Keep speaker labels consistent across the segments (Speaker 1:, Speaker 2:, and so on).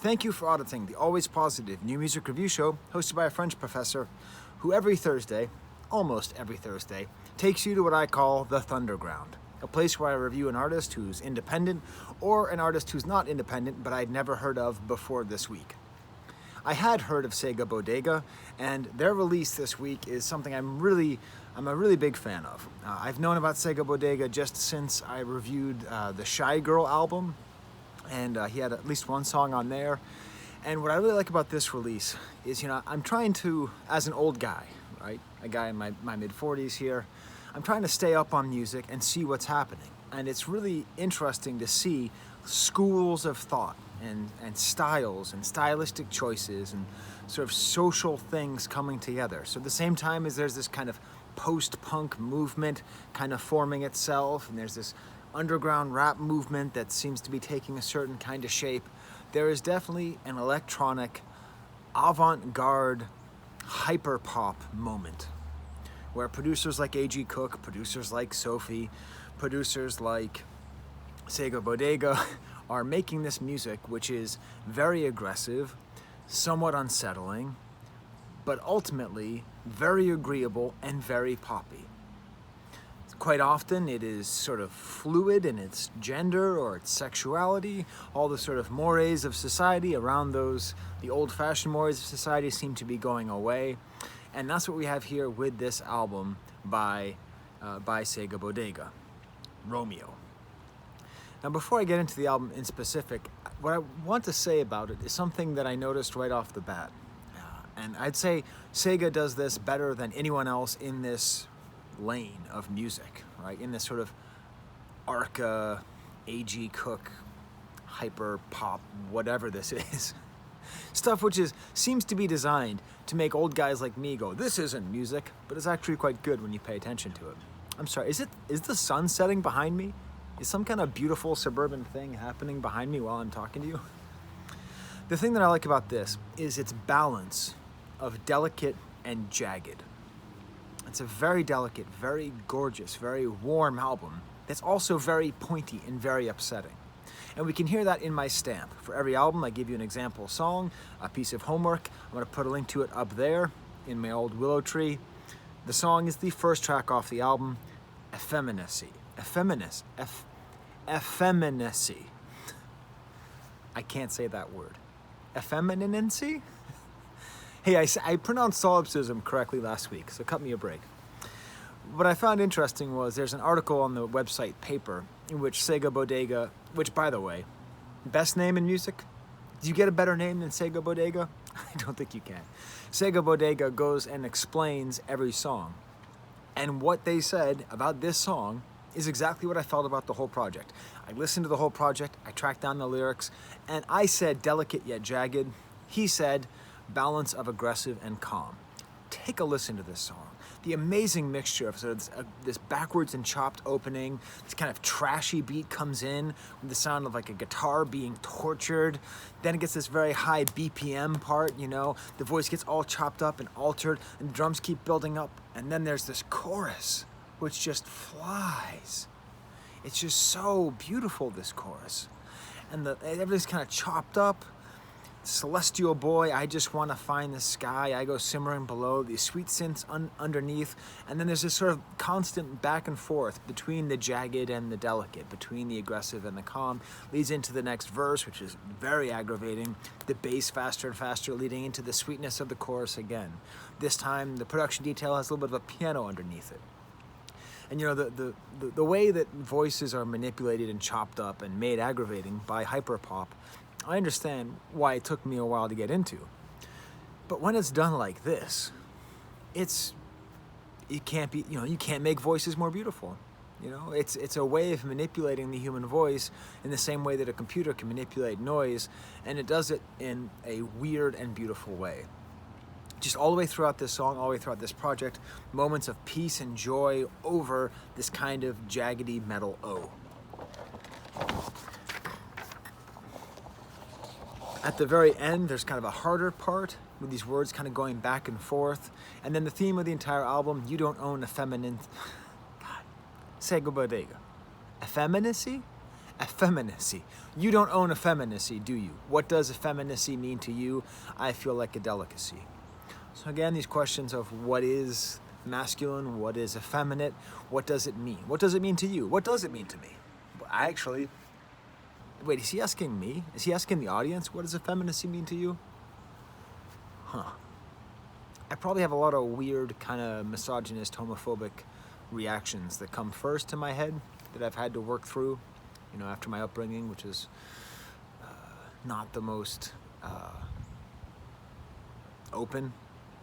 Speaker 1: Thank you for auditing the always positive new music review show hosted by a French professor who every Thursday, almost every Thursday, takes you to what I call the Thunderground, a place where I review an artist who's independent or an artist who's not independent but I'd never heard of before this week. I had heard of Sega Bodega, and their release this week is something I'm a really big fan of. I've known about Sega Bodega just since I reviewed the Shy Girl album, and he had at least one song on there. And what I really like about this release is, I'm trying to, as an old guy, right, a guy in my mid-40s here, I'm trying to stay up on music and see what's happening. And it's really interesting to see schools of thought and styles and stylistic choices and sort of social things coming together. So at the same time as there's this kind of post-punk movement kind of forming itself, and there's this underground rap movement that seems to be taking a certain kind of shape, there is definitely an electronic, avant-garde, hyper-pop moment where producers like A.G. Cook, producers like Sophie, producers like Sega Bodega are making this music which is very aggressive, somewhat unsettling, but ultimately very agreeable and very poppy. Quite often it is sort of fluid in its gender or its sexuality. All the sort of mores of society around those, the old-fashioned mores of society seem to be going away. And that's what we have here with this album by Sega Bodega, Romeo. Now, before I get into the album in specific, what I want to say about it is something that I noticed right off the bat. And I'd say Sega does this better than anyone else in this lane of music, right? In this sort of Arca, A.G. Cook, hyper pop, whatever this is. Stuff which seems to be designed to make old guys like me go, this isn't music, but it's actually quite good when you pay attention to it. I'm sorry, is the sun setting behind me? Is some kind of beautiful suburban thing happening behind me while I'm talking to you? The thing that I like about this is its balance of delicate and jagged. It's a very delicate, very gorgeous, very warm album that's also very pointy and very upsetting. And we can hear that in my stamp. For every album, I give you an example song, a piece of homework. I'm going to put a link to it up there in my old willow tree. The song is the first track off the album, Effeminacy. Effeminacy. I can't say that word. Effeminacy? Hey, I pronounced solipsism correctly last week, so cut me a break. What I found interesting was there's an article on the website Paper in which Sega Bodega, which, by the way, best name in music? Do you get a better name than Sega Bodega? I don't think you can. Sega Bodega goes and explains every song. And what they said about this song is exactly what I felt about the whole project. I listened to the whole project, I tracked down the lyrics, and I said delicate yet jagged. He said balance of aggressive and calm. Take a listen to this song. The amazing mixture of sort of this backwards and chopped opening, this kind of trashy beat comes in with the sound of like a guitar being tortured. Then it gets this very high BPM part, the voice gets all chopped up and altered, and the drums keep building up. And then there's this chorus, which just flies. It's just so beautiful, this chorus. And everything's kind of chopped up. Celestial boy, I just want to find the sky. I go simmering below, these sweet synths underneath. And then there's this sort of constant back and forth between the jagged and the delicate, between the aggressive and the calm. Leads into the next verse, which is very aggravating. The bass faster and faster, leading into the sweetness of the chorus again. This time, the production detail has a little bit of a piano underneath it. And the way that voices are manipulated and chopped up and made aggravating by hyperpop, I understand why it took me a while to get into. But when it's done like this, you can't make voices more beautiful. It's a way of manipulating the human voice in the same way that a computer can manipulate noise, and it does it in a weird and beautiful way. Just all the way throughout this song, all the way throughout this project, moments of peace and joy over this kind of jaggedy metal O. At the very end, there's kind of a harder part with these words kind of going back and forth. And then the theme of the entire album, you don't own a feminine... God. Sega Bodega. Effeminacy? Effeminacy. You don't own effeminacy, do you? What does effeminacy mean to you? I feel like a delicacy. So again, these questions of what is masculine, what is effeminate, what does it mean? What does it mean to you? What does it mean to me? Wait, is he asking me? Is he asking the audience, what does effeminacy mean to you? Huh. I probably have a lot of weird, kind of misogynist, homophobic reactions that come first to my head that I've had to work through, after my upbringing, which is not the most open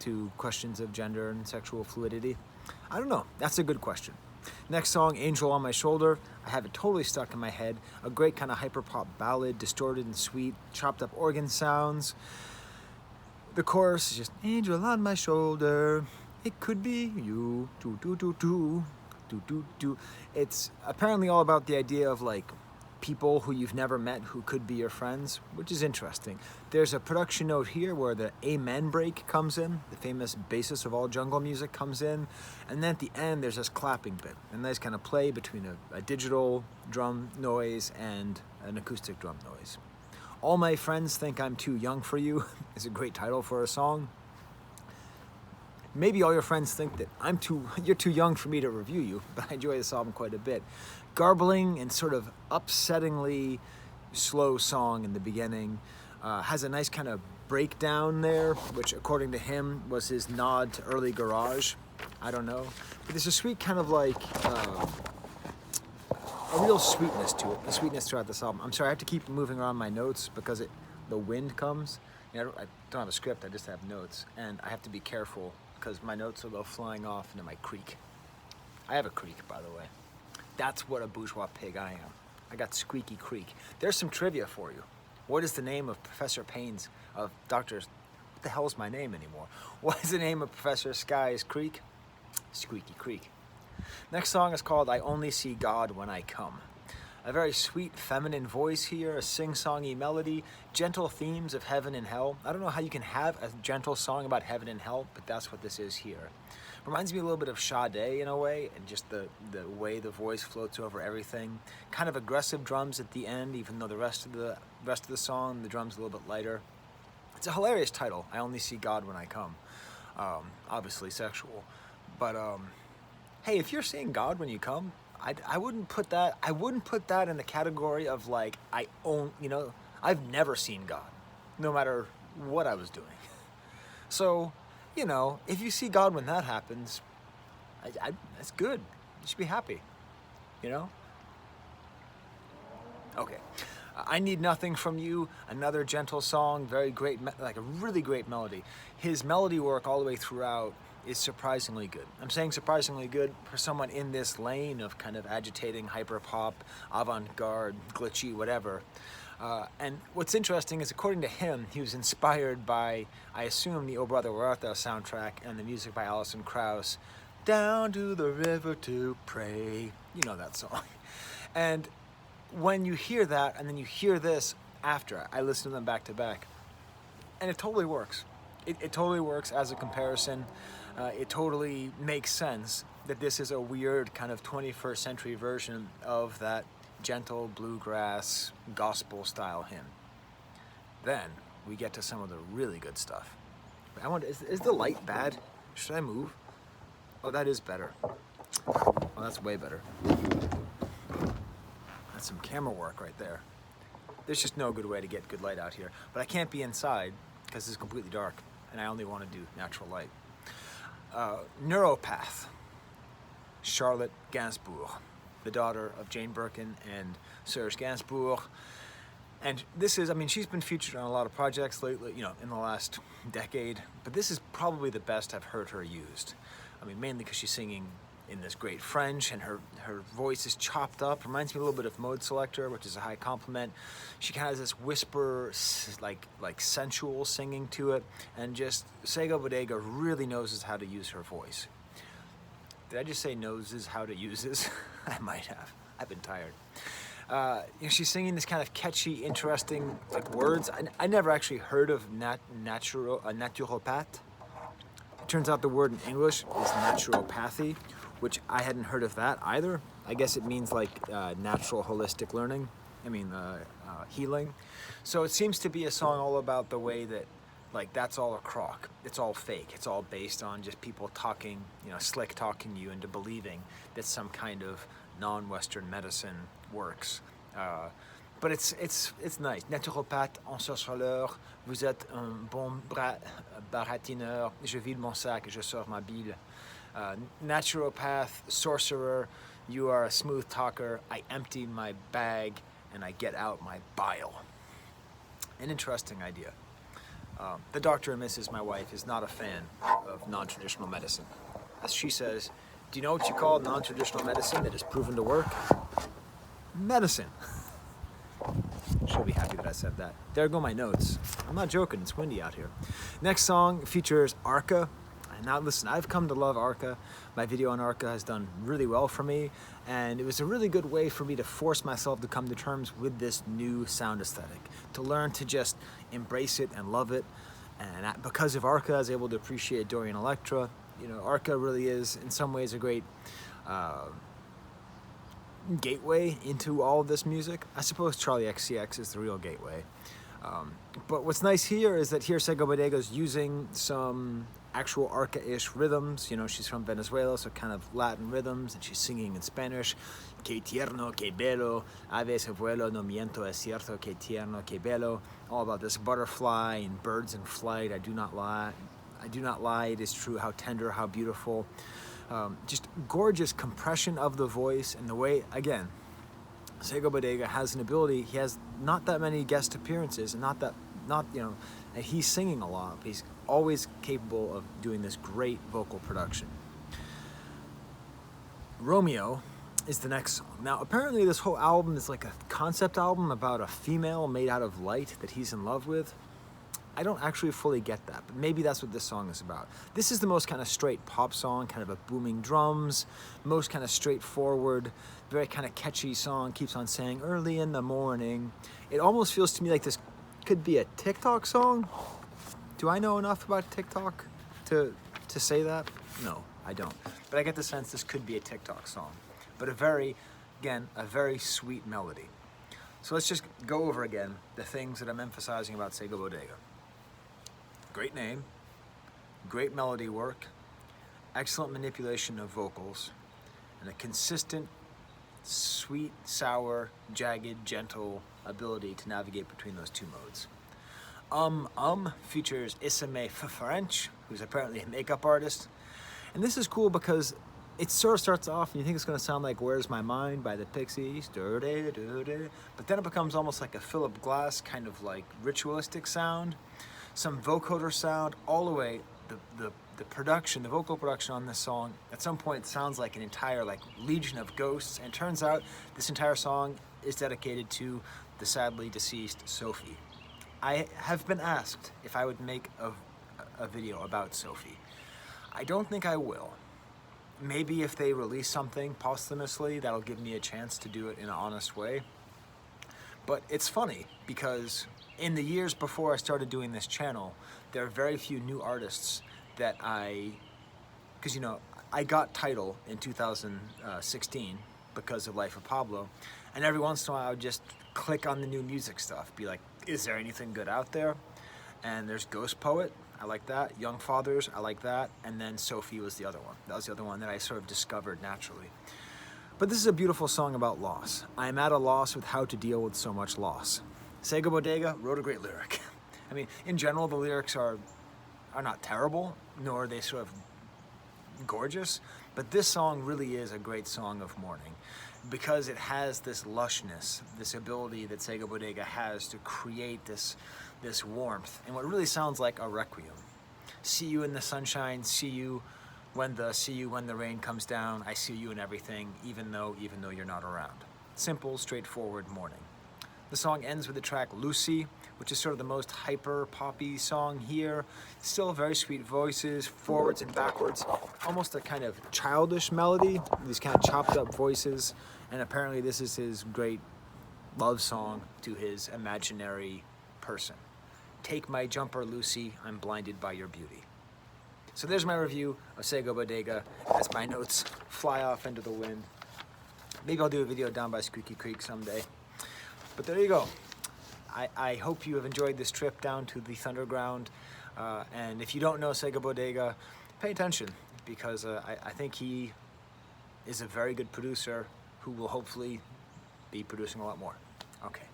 Speaker 1: to questions of gender and sexual fluidity. I don't know. That's a good question. Next song, Angel on My Shoulder. I have it totally stuck in my head. A great kind of hyper-pop ballad, distorted and sweet, chopped up organ sounds. The chorus is just, angel on my shoulder, it could be you, do do do do, do do do. It's apparently all about the idea of like people who you've never met who could be your friends, which is interesting. There's a production note here where the amen break comes in, the famous basis of all jungle music comes in, and then at the end there's this clapping bit, and nice kind of play between a digital drum noise and an acoustic drum noise. All My Friends Think I'm Too Young for You is a great title for a song. Maybe all your friends think that you're too young for me to review you, but I enjoy this album quite a bit. Garbling and sort of upsettingly slow song in the beginning. Has a nice kind of breakdown there, which according to him was his nod to early garage. I don't know. But there's a sweet kind of like, a real sweetness to it, a sweetness throughout this album. I'm sorry, I have to keep moving around my notes because the wind comes. I don't have a script, I just have notes. And I have to be careful because my notes will go flying off into my creek. I have a creek, by the way. That's what a bourgeois pig I am. I got Squeaky Creek. There's some trivia for you. What is the name of Professor Payne's, of Doctor's, what the hell is my name anymore? What is the name of Professor Sky's creek? Squeaky Creek. Next song is called I Only See God When I Come. A very sweet feminine voice here, a sing-songy melody, gentle themes of heaven and hell. I don't know how you can have a gentle song about heaven and hell, but that's what this is here. Reminds me a little bit of Sade in a way, and just the way the voice floats over everything. Kind of aggressive drums at the end, even though the rest of the song, the drum's a little bit lighter. It's a hilarious title, I Only See God When I Come. Obviously sexual, but hey, if you're seeing God when you come, I wouldn't put that in the category of like I've never seen God, no matter what I was doing. So, if you see God when that happens, that's good. You should be happy, Okay. I Need Nothing From You, another gentle song, very great, like a really great melody. His melody work all the way throughout is surprisingly good. I'm saying surprisingly good for someone in this lane of kind of agitating hyper-pop, avant-garde, glitchy, whatever. And what's interesting is, according to him, he was inspired by, I assume, the O Brother Where Art Thou soundtrack and the music by Alison Krauss. Down to the river to pray. You know that song. And when you hear that, and then you hear this after, I listen to them back to back, and it totally works. It totally works as a comparison. It totally makes sense that this is a weird kind of 21st century version of that gentle bluegrass gospel style hymn. Then we get to some of the really good stuff. I wonder, is the light bad? Should I move? Oh, that is better. Oh, that's way better. That's some camera work right there. There's just no good way to get good light out here. But I can't be inside because it's completely dark and I only want to do natural light. Neuropath, Charlotte Gainsbourg, the daughter of Jane Birkin and Serge Gainsbourg. And this is, she's been featured on a lot of projects lately, in the last decade, but this is probably the best I've heard her used. Mainly because she's singing in this great French and her voice is chopped up. Reminds me a little bit of Mode Selector, which is a high compliment. She kind of has this whisper, like sensual singing to it, and just Sega Bodega really knows how to use her voice. Did I just say knows how to use this? I might have. I've been tired. She's singing this kind of catchy, interesting words. I never actually heard of naturopath. It turns out the word in English is naturopathy, which I hadn't heard of that either. I guess it means natural holistic learning. healing. So it seems to be a song all about the way that, like, that's all a crock. It's all fake. It's all based on just people talking, slick talking you into believing that some kind of non-Western medicine works. But it's nice. Naturopathe, ensorceleur, vous êtes un bon baratineur, je vide mon sac, je sors ma bile. Naturopath, sorcerer, you are a smooth talker, I empty my bag and I get out my bile. An interesting idea. The doctor and Mrs., my wife, is not a fan of non-traditional medicine. As she says, do you know what you call non-traditional medicine that is proven to work? Medicine. She'll be happy that I said that. There go my notes. I'm not joking, it's windy out here. Next song features Arca. Now listen, I've come to love Arca. My video on Arca has done really well for me, and it was a really good way for me to force myself to come to terms with this new sound aesthetic, to learn to just embrace it and love it. And because of Arca, I was able to appreciate Dorian Electra. Arca really is, in some ways, a great gateway into all of this music. I suppose Charlie XCX is the real gateway. But what's nice here is that here Sega Bodega is using some actual Arca-ish rhythms. She's from Venezuela, so kind of Latin rhythms, and she's singing in Spanish. Que tierno, que bello, aves vuelo, no miento, es cierto, que tierno, que bello. All about this butterfly and birds in flight. I do not lie. It is true. How tender, how beautiful. Just gorgeous compression of the voice, and the way, again, Sega Bodega has an ability. He has not that many guest appearances, and and he's singing a lot. He's always capable of doing this great vocal production. Romeo is the next song. Now, apparently this whole album is like a concept album about a female made out of light that he's in love with. I don't actually fully get that, but maybe that's what this song is about. This is the most kind of straight pop song, kind of a booming drums, most kind of straightforward, very kind of catchy song, keeps on saying early in the morning. It almost feels to me like this could be a TikTok song. Do I know enough about TikTok to say that? No, I don't. But I get the sense this could be a TikTok song, but a very sweet melody. So let's just go over again the things that I'm emphasizing about Sega Bodega. Great name, great melody work, excellent manipulation of vocals, and a consistent, sweet, sour, jagged, gentle ability to navigate between those two modes. Features Isame French, who's apparently a makeup artist. And this is cool because it sort of starts off and you think it's going to sound like Where's My Mind by the Pixies, but then it becomes almost like a Philip Glass kind of like ritualistic sound, some vocoder sound, all the way, the production, the vocal production on this song, at some point sounds like an entire like legion of ghosts, and turns out this entire song is dedicated to the sadly deceased Sophie. I have been asked if I would make a video about Sophie. I don't think I will. Maybe if they release something posthumously, that'll give me a chance to do it in an honest way. But it's funny because in the years before I started doing this channel, there are very few new artists that because I got Tidal in 2016 because of Life of Pablo, and every once in a while I would just click on the new music stuff, be like, is there anything good out there? And there's Ghost Poet, I like that. Young Fathers, I like that. And then Sophie was the other one. That was the other one that I sort of discovered naturally. But this is a beautiful song about loss. I am at a loss with how to deal with so much loss. Sega Bodega wrote a great lyric. I mean, in general, the lyrics are not terrible, nor are they sort of gorgeous, but this song really is a great song of mourning because it has this lushness, this ability that Sega Bodega has to create this warmth, and what really sounds like a requiem. See you in the sunshine, see you when the rain comes down, I see you in everything, even though you're not around. Simple, straightforward mourning. The song ends with the track Lucy, which is sort of the most hyper poppy song here. Still very sweet voices, forwards and backwards. Almost a kind of childish melody, these kind of chopped up voices. And apparently this is his great love song to his imaginary person. Take my jumper, Lucy, I'm blinded by your beauty. So there's my review of Sega Bodega as my notes fly off into the wind. Maybe I'll do a video down by Squeaky Creek someday. But there you go. I hope you have enjoyed this trip down to the Thunderground. And if you don't know Sega Bodega, pay attention, because I think he is a very good producer who will hopefully be producing a lot more. Okay.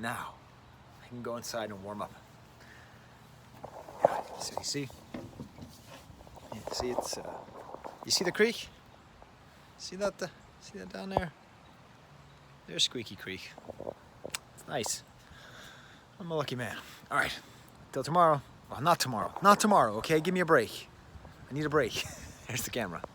Speaker 1: Now, I can go inside and warm up. So you see? See, it's you see the creek? See that down there? There's Squeaky Creek. It's nice. I'm a lucky man. All right, till tomorrow. Well, not tomorrow. Not tomorrow, okay? Give me a break. I need a break. Here's the camera.